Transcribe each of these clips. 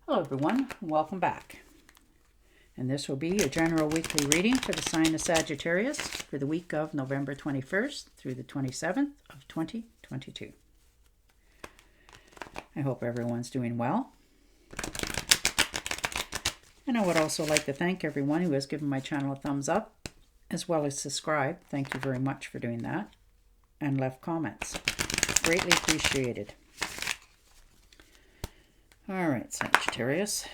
Hello everyone, welcome back. And this will be your general weekly reading for the sign of Sagittarius for the week of November 21st through the 27th of 2022. I hope everyone's doing well. And I would also like to thank everyone who has given my channel a thumbs up, as well as subscribe. Thank you very much for doing that. And left comments. Greatly appreciated. All right, Sagittarius.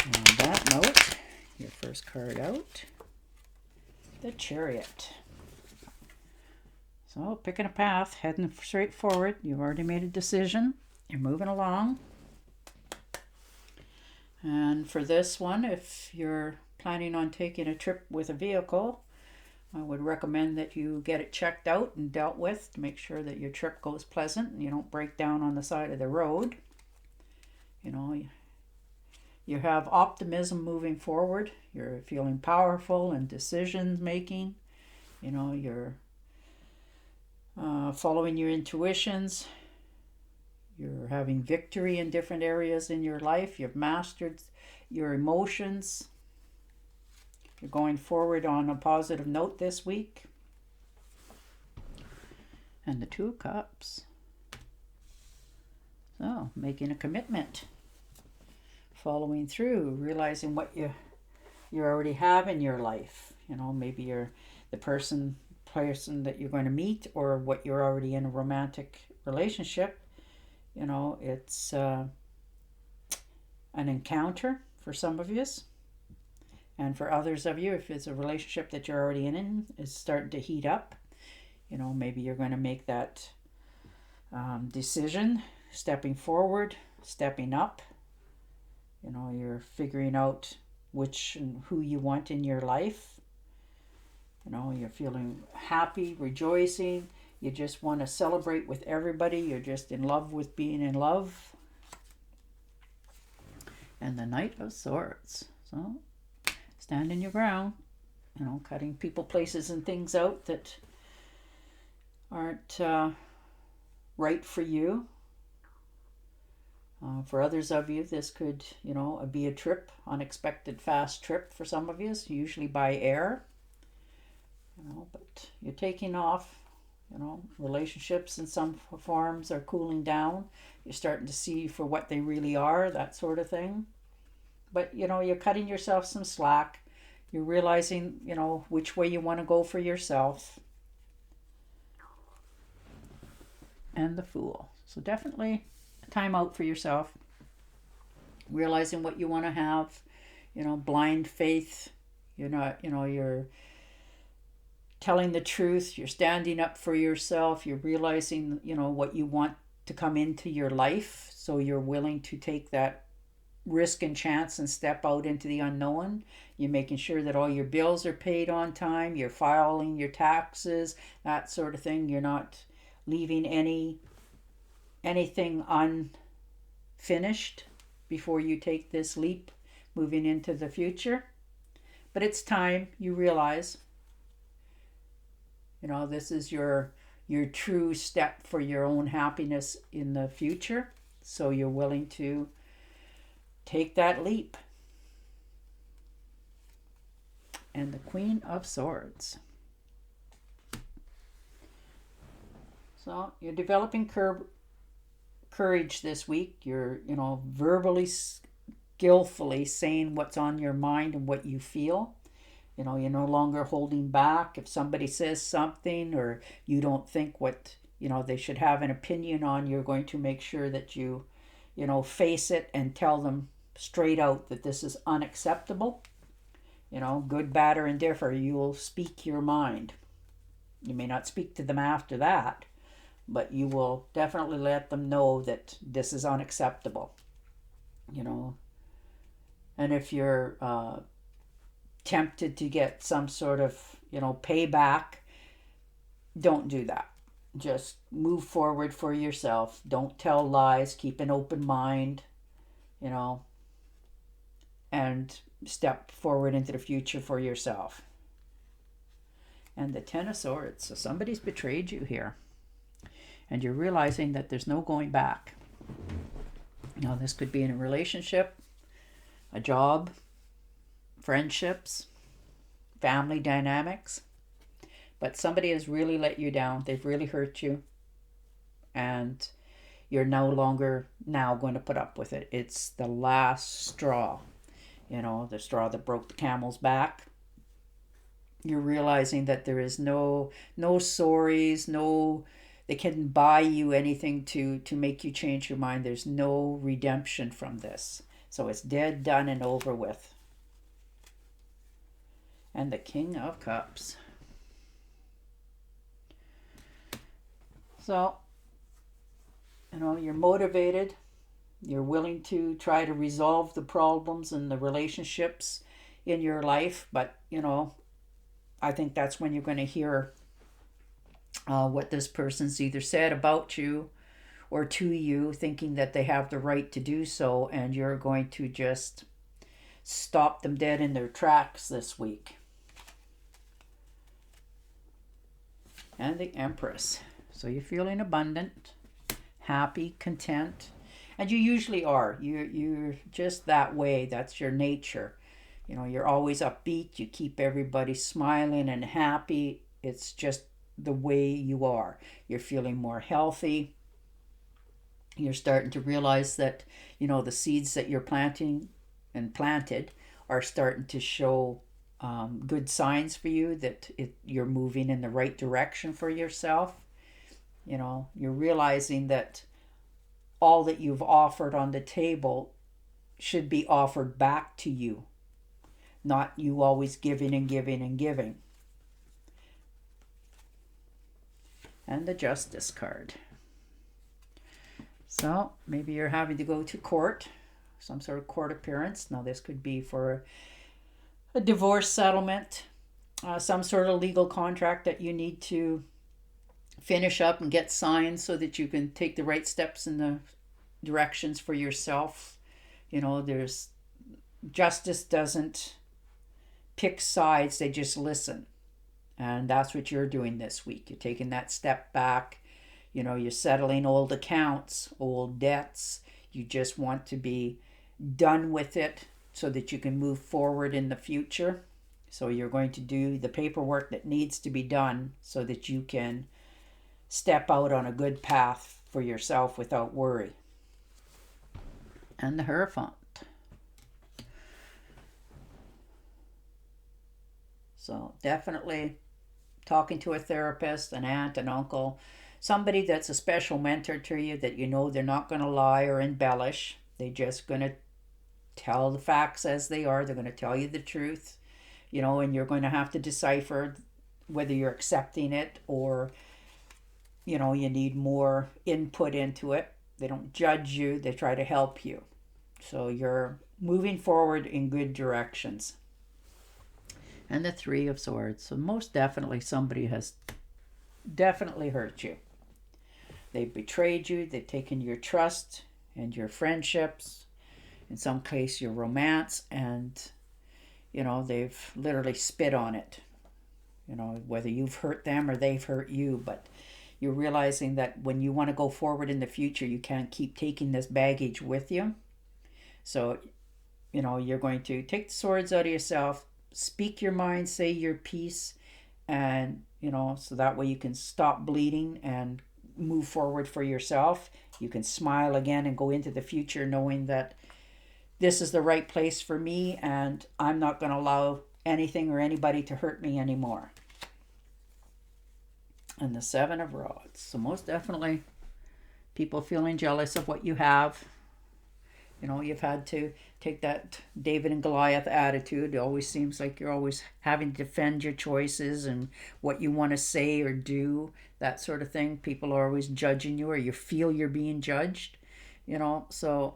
On that note, your first card out, the Chariot. So, picking a path, heading straight forward. You've already made a decision. You're moving along. And for this one, if you're planning on taking a trip with a vehicle, I would recommend that you get it checked out and dealt with to make sure that your trip goes pleasant and you don't break down on the side of the road. You know, you have optimism moving forward. You're feeling powerful in decision making. You know, you're following your intuitions. You're having victory in different areas in your life. You've mastered your emotions. You're going forward on a positive note this week. And the Two of Cups. So, making a commitment. Following through, realizing what you already have in your life. You know, maybe you're the person that you're going to meet, or what you're already in a romantic relationship. You know, it's an encounter for some of you. And for others of you, if it's a relationship that you're already in, is starting to heat up, you know, maybe you're going to make that decision, stepping forward, stepping up. You know, you're figuring out which and who you want in your life. You know, you're feeling happy, rejoicing. You just want to celebrate with everybody. You're just in love with being in love. And the Knight of Swords. So, standing your ground, you know, cutting people, places, and things out that aren't right for you. For others of you, this could, you know, be a trip, unexpected fast trip for some of you, usually by air. You know, but you're taking off. You know, relationships in some forms are cooling down. You're starting to see for what they really are, that sort of thing. But, you know, you're cutting yourself some slack. You're realizing, you know, which way you want to go for yourself. And the Fool. So definitely a time out for yourself. Realizing what you want to have. You know, blind faith. You're not, you know, you're telling the truth. You're standing up for yourself. You're realizing, you know, what you want to come into your life. So you're willing to take that risk and chance and step out into the unknown. You're making sure that all your bills are paid on time. You're filing your taxes, that sort of thing. You're not leaving anything unfinished before you take this leap moving into the future. But it's time you realize, you know, this is your true step for your own happiness in the future. So you're willing to take that leap. And the Queen of Swords. So you're developing courage this week. You're, you know, verbally, skillfully saying what's on your mind and what you feel. You know, you're no longer holding back. If somebody says something or you don't think what, you know, they should have an opinion on, you're going to make sure that you know, face it and tell them straight out that this is unacceptable. You know, good, bad, or indifferent, you will speak your mind. You may not speak to them after that, but you will definitely let them know that this is unacceptable. You know, and if you're tempted to get some sort of, you know, payback, don't do that. Just move forward for yourself. Don't tell lies. Keep an open mind, you know, and step forward into the future for yourself. And the Ten of Swords. So somebody's betrayed you here. And you're realizing that there's no going back. Now, this could be in a relationship, a job, friendships, family dynamics. But somebody has really let you down. They've really hurt you. And you're no longer now going to put up with it. It's the last straw. The straw that broke the camel's back. You're realizing that there is no sorries, they can't buy you anything to make you change your mind. There's no redemption from this. So it's dead, done, and over with. And the King of Cups. So, you're motivated. You're willing to try to resolve the problems and the relationships in your life. But, I think that's when you're going to hear what this person's either said about you or to you, thinking that they have the right to do so, and you're going to just stop them dead in their tracks this week. And the Empress. So you're feeling abundant, happy, content, and you usually are. You're just that way. That's your nature. You're always upbeat. You keep everybody smiling and happy. It's just the way you are. You're feeling more healthy. You're starting to realize that, the seeds that you're planting and planted are starting to show good signs for you that you're moving in the right direction for yourself. You're realizing that all that you've offered on the table should be offered back to you, not you always giving and giving and giving. And the Justice card. So maybe you're having to go to court, some sort of court appearance. Now this could be for a divorce settlement, some sort of legal contract that you need to finish up and get signed so that you can take the right steps in the directions for yourself. There's justice doesn't pick sides, they just listen. And that's what you're doing this week. You're taking that step back. You're settling old accounts, old debts. You just want to be done with it so that you can move forward in the future. So you're going to do the paperwork that needs to be done so that you can step out on a good path for yourself without worry. And the Hierophant. So definitely talking to a therapist, an aunt, an uncle, somebody that's a special mentor to you that they're not going to lie or embellish. They're just going to tell the facts as they are. They're going to tell you the truth, and you're going to have to decipher whether you're accepting it or, you need more input into it. They don't judge you. They try to help you. So you're moving forward in good directions. And the Three of Swords. So most definitely somebody has definitely hurt you. They've betrayed you. They've taken your trust and your friendships. In some case, your romance. And, they've literally spit on it. Whether you've hurt them or they've hurt you. But you're realizing that when you want to go forward in the future, you can't keep taking this baggage with you. So, you're going to take the swords out of yourself, speak your mind, say your piece, and, so that way you can stop bleeding and move forward for yourself. You can smile again and go into the future knowing that this is the right place for me and I'm not going to allow anything or anybody to hurt me anymore. And the Seven of Rods. So most definitely people feeling jealous of what you have. You've had to take that David and Goliath attitude. It always seems like you're always having to defend your choices and what you want to say or do, that sort of thing. People are always judging you or you feel you're being judged, So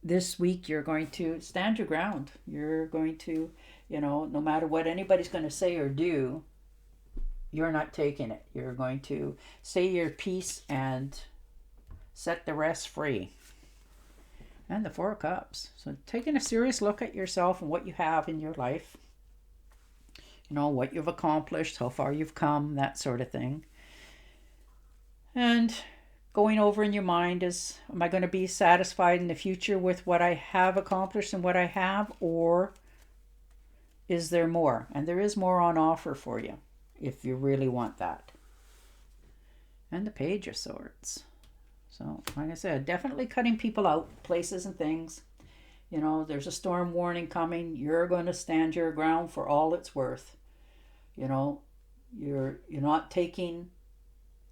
this week you're going to stand your ground. You're going to, no matter what anybody's going to say or do, you're not taking it. You're going to say your piece and set the rest free. And the Four of Cups. So taking a serious look at yourself and what you have in your life. What you've accomplished, how far you've come, that sort of thing. And going over in your mind is, am I going to be satisfied in the future with what I have accomplished and what I have, or is there more? And there is more on offer for you if you really want that. And the Page of Swords. So, like I said, definitely cutting people out, places and things. You know, there's a storm warning coming. You're going to stand your ground for all it's worth. You know, you're not taking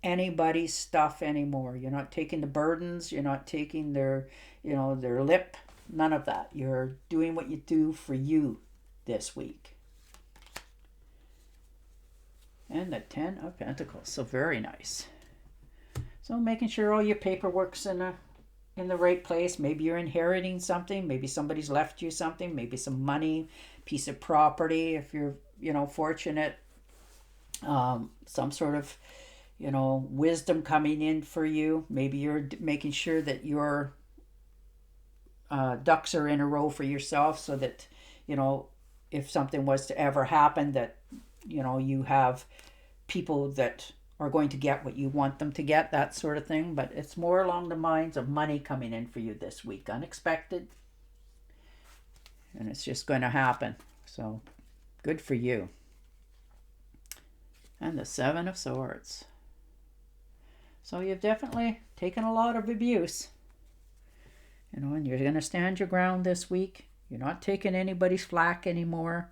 anybody's stuff anymore. You're not taking the burdens. You're not taking their, their lip. None of that. You're doing what you do for you this week. And the 10 of Pentacles. So very nice. So making sure all your paperwork's in the right place. Maybe you're inheriting something. Maybe somebody's left you something. Maybe some money, piece of property if you're, fortunate. Some sort of, wisdom coming in for you. Maybe you're making sure that your ducks are in a row for yourself so that, if something was to ever happen, that, you have people that are going to get what you want them to get, that sort of thing. But it's more along the lines of money coming in for you this week. Unexpected. And it's just going to happen. So good for you. And the 7 of Swords. So you've definitely taken a lot of abuse. And you're going to stand your ground this week. You're not taking anybody's flack anymore.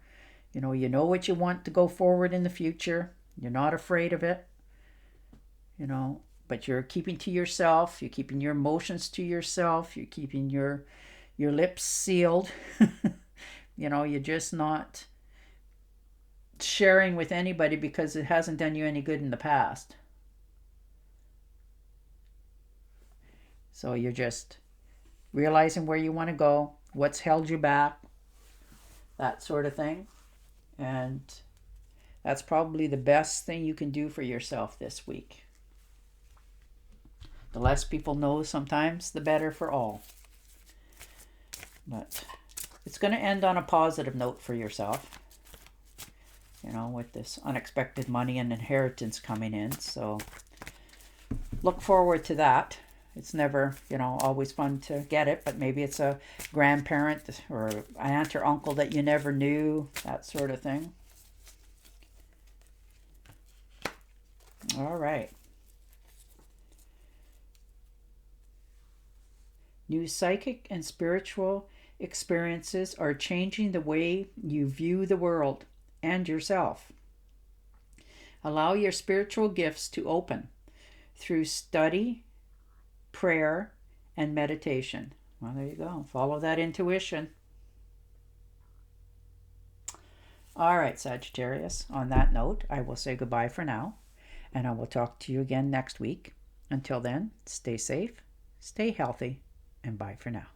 You know what you want to go forward in the future. You're not afraid of it. But you're keeping to yourself. You're keeping your emotions to yourself. You're keeping your lips sealed. You're just not sharing with anybody because it hasn't done you any good in the past. So you're just realizing where you want to go, what's held you back, that sort of thing. And that's probably the best thing you can do for yourself this week. The less people know sometimes, the better for all. But it's going to end on a positive note for yourself. With this unexpected money and inheritance coming in. So look forward to that. It's never, always fun to get it, but maybe it's a grandparent or aunt or uncle that you never knew, that sort of thing. All right. New psychic and spiritual experiences are changing the way you view the world and yourself. Allow your spiritual gifts to open through study, prayer, and meditation. Well, there you go. Follow that intuition. All right, Sagittarius. On that note, I will say goodbye for now, and I will talk to you again next week. Until then, stay safe, stay healthy, and bye for now.